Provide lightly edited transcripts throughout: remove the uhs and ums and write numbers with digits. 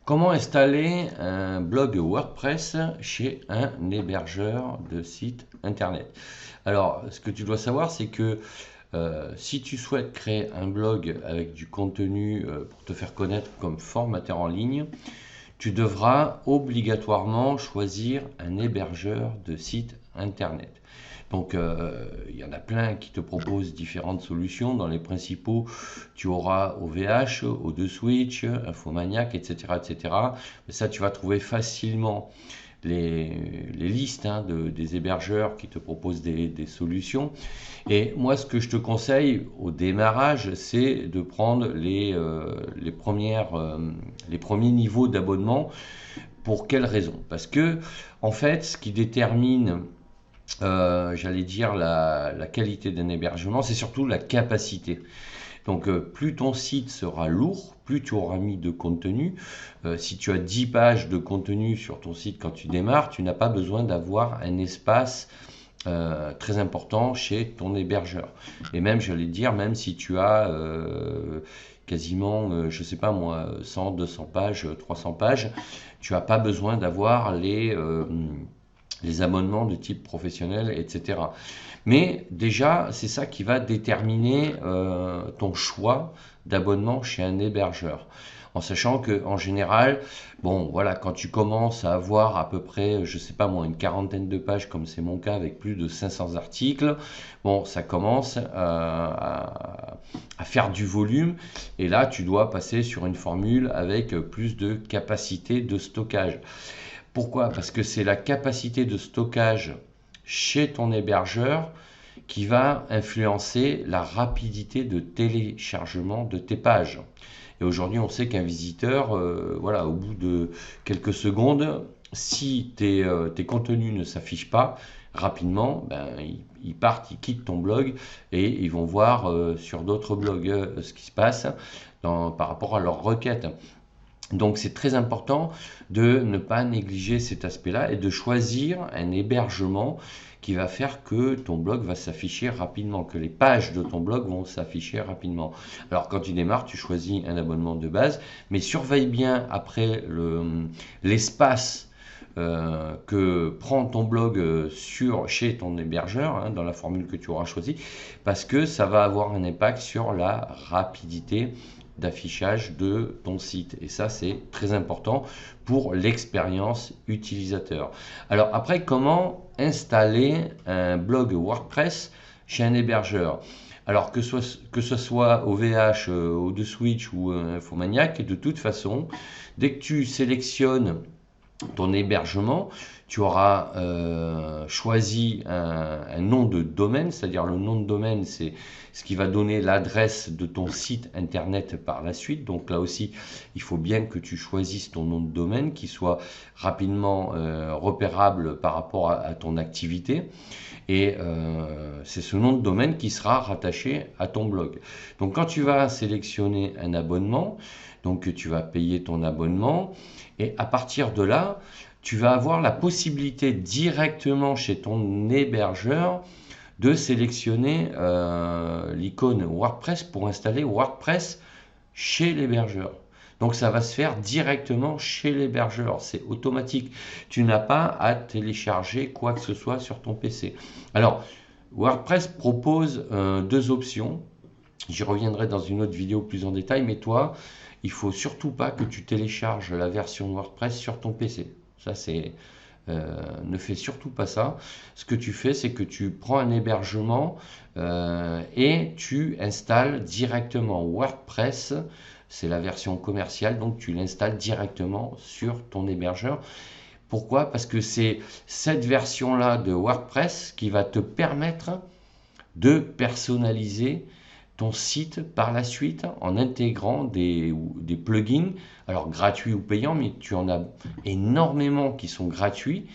Comment installer un blog WordPress chez un hébergeur de site internet? Alors, ce que tu dois savoir, c'est que si tu souhaites créer un blog avec du contenu pour te faire connaître comme formateur en ligne, tu devras obligatoirement choisir un hébergeur de site internet. Donc, il y en a plein qui te proposent différentes solutions. Dans les principaux, tu auras OVH, O2Switch, Infomaniac, etc., etc. Mais ça, tu vas trouver facilement les listes des hébergeurs qui te proposent des solutions. Et moi, ce que je te conseille au démarrage, c'est de prendre les premiers niveaux d'abonnement. Pour quelle raison? Parce que, en fait, ce qui détermine j'allais dire la qualité d'un hébergement, c'est surtout la capacité. Donc plus ton site sera lourd, plus tu auras mis de contenu. Si tu as 10 pages de contenu sur ton site quand tu démarres, tu n'as pas besoin d'avoir un espace très important chez ton hébergeur. Et même, j'allais dire, même si tu as quasiment, je sais pas moi, 100, 200 pages, 300 pages, tu n'as pas besoin d'avoir les abonnements de type professionnel, etc. Mais déjà, c'est ça qui va déterminer ton choix d'abonnement chez un hébergeur. En sachant que en général, bon voilà, quand tu commences à avoir à peu près, je sais pas moi, une quarantaine de pages, comme c'est mon cas, avec plus de 500 articles, bon, ça commence à faire du volume, et là, tu dois passer sur une formule avec plus de capacité de stockage. Pourquoi? Parce que c'est la capacité de stockage chez ton hébergeur qui va influencer la rapidité de téléchargement de tes pages. Et aujourd'hui, on sait qu'un visiteur, voilà, au bout de quelques secondes, si tes contenus ne s'affichent pas rapidement, ben, ils partent, ils quittent ton blog et ils vont voir sur d'autres blogs ce qui se passe par rapport à leurs requêtes. Donc c'est très important de ne pas négliger cet aspect-là et de choisir un hébergement qui va faire que ton blog va s'afficher rapidement, que les pages de ton blog vont s'afficher rapidement. Alors quand tu démarres, tu choisis un abonnement de base, mais surveille bien après l'espace que prend ton blog chez ton hébergeur, dans la formule que tu auras choisie, parce que ça va avoir un impact sur la rapidité d'affichage de ton site. Et ça, c'est très important pour l'expérience utilisateur. Alors après, comment installer un blog WordPress chez un hébergeur? Alors que ce soit OVH, O2Switch ou Infomaniac, de toute façon, dès que tu sélectionnes ton hébergement, tu auras choisi un nom de domaine, c'est-à-dire le nom de domaine, c'est ce qui va donner l'adresse de ton site internet par la suite. Donc là aussi, il faut bien que tu choisisses ton nom de domaine qui soit rapidement repérable par rapport à ton activité. Et c'est ce nom de domaine qui sera rattaché à ton blog. Donc quand tu vas sélectionner un abonnement, donc tu vas payer ton abonnement, et à partir de là, tu vas avoir la possibilité directement chez ton hébergeur de sélectionner l'icône WordPress pour installer WordPress chez l'hébergeur. Donc ça va se faire directement chez l'hébergeur, c'est automatique. Tu n'as pas à télécharger quoi que ce soit sur ton PC. Alors, WordPress propose deux options. J'y reviendrai dans une autre vidéo plus en détail, mais toi, il faut surtout pas que tu télécharges la version WordPress sur ton PC. Ça, ne fais surtout pas ça. Ce que tu fais, c'est que tu prends un hébergement et tu installes directement WordPress. C'est la version commerciale, donc tu l'installes directement sur ton hébergeur. Pourquoi? Parce que c'est cette version-là de WordPress qui va te permettre de personnaliser ton site par la suite en intégrant des plugins, alors gratuits ou payants, mais tu en as énormément qui sont gratuits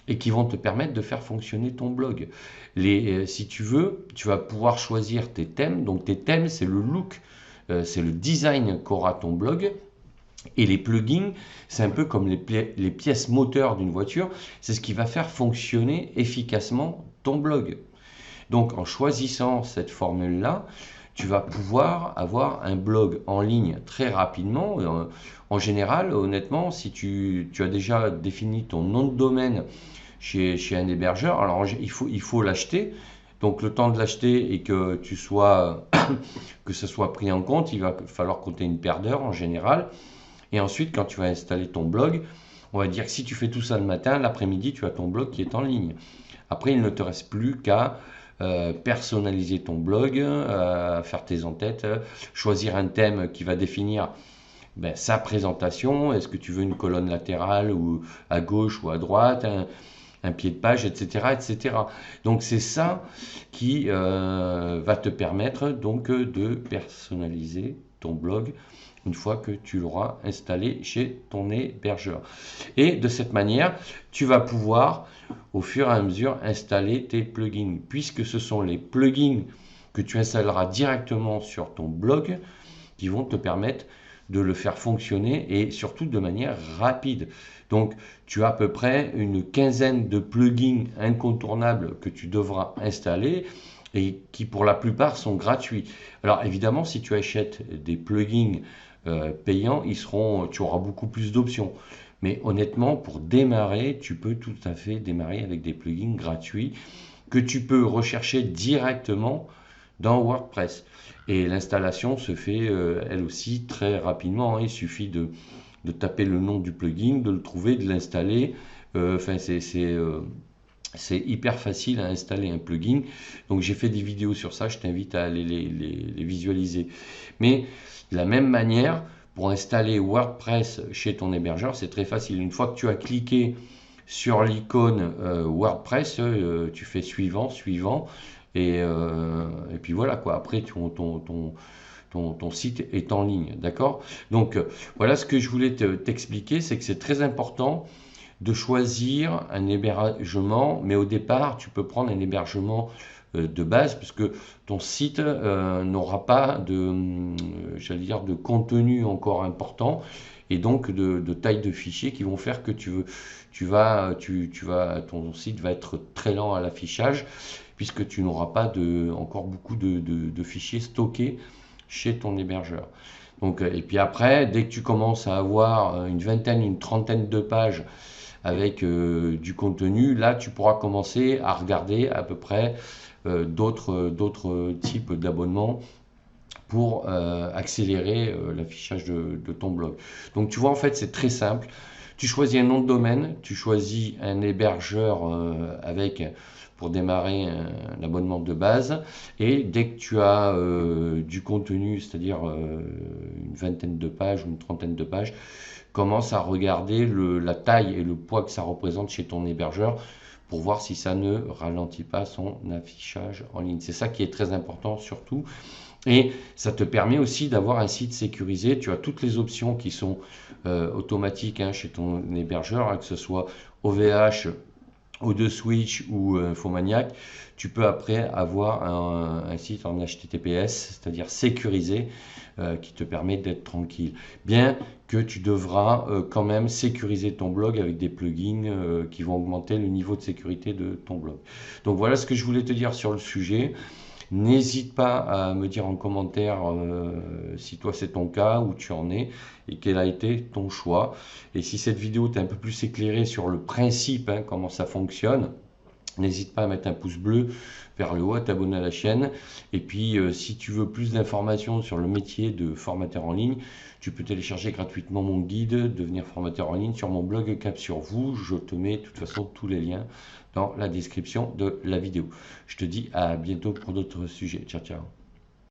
et qui vont te permettre de faire fonctionner ton blog. Si tu veux, tu vas pouvoir choisir tes thèmes. Donc tes thèmes, c'est le look, c'est le design qu'aura ton blog. Et les plugins, c'est un peu comme les pièces moteurs d'une voiture, c'est ce qui va faire fonctionner efficacement ton blog. Donc en choisissant cette formule-là, tu vas pouvoir avoir un blog en ligne très rapidement. En général, honnêtement, si tu as déjà défini ton nom de domaine chez un hébergeur, alors il faut l'acheter. Donc le temps de l'acheter et que que ce soit pris en compte, il va falloir compter une paire d'heures en général. Et ensuite, quand tu vas installer ton blog, on va dire que si tu fais tout ça le matin, l'après-midi, tu as ton blog qui est en ligne. Après, il ne te reste plus qu'à personnaliser ton blog, faire tes entêtes, choisir un thème qui va définir sa présentation. Est-ce que tu veux une colonne latérale ou à gauche ou à droite, un pied de page, etc., etc. Donc c'est ça qui va te permettre donc de personnaliser ton blog une fois que tu l'auras installé chez ton hébergeur. Et de cette manière, tu vas pouvoir au fur et à mesure installer tes plugins, puisque ce sont les plugins que tu installeras directement sur ton blog qui vont te permettre de le faire fonctionner et surtout de manière rapide. Donc tu as à peu près une quinzaine de plugins incontournables que tu devras installer et qui pour la plupart sont gratuits. Alors évidemment, si tu achètes des plugins payants, tu auras beaucoup plus d'options. Mais honnêtement, pour démarrer, tu peux tout à fait démarrer avec des plugins gratuits que tu peux rechercher directement dans WordPress. Et l'installation se fait elle aussi très rapidement. Il suffit de taper le nom du plugin, de le trouver, de l'installer. C'est hyper facile à installer un plugin. Donc j'ai fait des vidéos sur ça, je t'invite à aller les visualiser. Mais de la même manière, pour installer WordPress chez ton hébergeur, c'est très facile. Une fois que tu as cliqué sur l'icône WordPress, tu fais suivant, suivant, et puis voilà quoi. Après, ton site est en ligne, d'accord? Donc voilà ce que je voulais t'expliquer, c'est que c'est très important de choisir un hébergement, mais au départ, tu peux prendre un hébergement de base, puisque ton site n'aura pas j'allais dire, de contenu encore important, et donc de taille de fichiers qui vont faire que ton site va être très lent à l'affichage, puisque tu n'auras pas encore beaucoup de fichiers stockés chez ton hébergeur. Donc, et puis après, dès que tu commences à avoir une vingtaine, une trentaine de pages avec du contenu, là tu pourras commencer à regarder à peu près d'autres types d'abonnements pour accélérer l'affichage de ton blog. Donc tu vois, en fait c'est très simple. Tu choisis un nom de domaine, tu choisis un hébergeur pour démarrer un abonnement de base, et dès que tu as du contenu, c'est-à-dire une vingtaine de pages ou une trentaine de pages, commence à regarder la taille et le poids que ça représente chez ton hébergeur pour voir si ça ne ralentit pas son affichage en ligne. C'est ça qui est très important surtout. Et ça te permet aussi d'avoir un site sécurisé. Tu as toutes les options qui sont automatiques chez ton hébergeur, que ce soit OVH, O2Switch ou Infomaniac. Tu peux après avoir un site en HTTPS, c'est-à-dire sécurisé, qui te permet d'être tranquille. Bien que tu devras quand même sécuriser ton blog avec des plugins qui vont augmenter le niveau de sécurité de ton blog. Donc voilà ce que je voulais te dire sur le sujet. N'hésite pas à me dire en commentaire si toi c'est ton cas, où tu en es et quel a été ton choix. Et si cette vidéo t'a un peu plus éclairé sur le principe, comment ça fonctionne, n'hésite pas à mettre un pouce bleu vers le haut, à t'abonner à la chaîne. Et puis si tu veux plus d'informations sur le métier de formateur en ligne, tu peux télécharger gratuitement mon guide Devenir formateur en ligne sur mon blog Cap sur vous. Je te mets de toute façon tous les liens dans la description de la vidéo. Je te dis à bientôt pour d'autres sujets. Ciao, ciao.